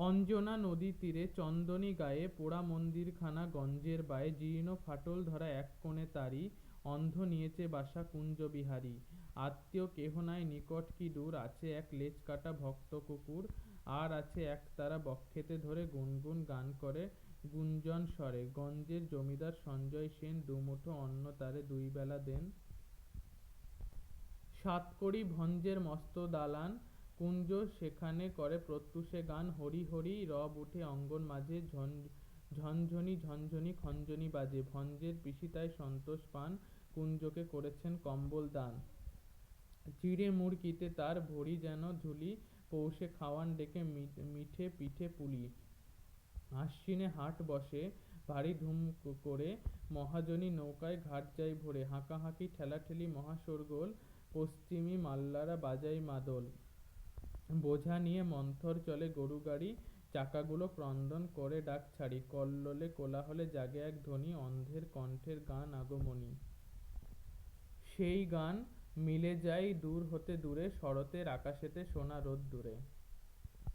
অঞ্জনা নদী তীরে চন্দনী গায়ে পোড়া মন্দিরখানা গঞ্জের বায়ে জীর্ণ ফাটল ধরা এক কোণে তারি অন্ধ নিয়েছে বাসা কুঞ্জবিহারী। আত্মীয় কেহ নাই নিকট কি দূর, আছে এক লেজ কাটা ভক্ত কুকুর, আর আছে একতারা বক্ষেতে ধরে গুনগুন গান করে গুঞ্জন স্বরে। গঞ্জের জমিদার সঞ্জয় সেন দুমুঠো অন্ন তারে দুই বেলা দেন। সাতকড়ি ভঞ্জের মস্ত দালান কুঞ্জ, সেখানে করে প্রত্যুষে গান। হরি হরি রব উঠে অঙ্গন মাঝে, ঝনঝনি ঝনঝনি খঞ্জনি বাজে। ভঞ্জের পিসি তাই সন্তোষ পান, কুঞ্জকে করেছেন কম্বল দান। চিঁড়ে মুড়কিতে তার ভরি যেন ঝুলি, পৌষে খাওয়ান ডেকে মিঠে পিঠে পুলি। আশ্বিনে হাট বসে ভারী ধুম করে, মহাজনী নৌকায় ঘাট যায় ভরে। হাঁকাহাঁকি ঠেলাঠেলি মহা শোরগোল, পশ্চিমী মাল্লারা বাজায় মাদল। বোঝা নিয়ে মন্থর চলে গরু গাড়ি, চাকাগুলো ক্রন্দন করে ডাক ছাড়ি। কল্লোলে কোলাহলে জাগে এক ধ্বনি, অন্ধের কণ্ঠের গান আগমনী। সেই গান মিলে যায় দূর হতে দূরে, শরতের আকাশেতে সোনা রোদ্দুরে।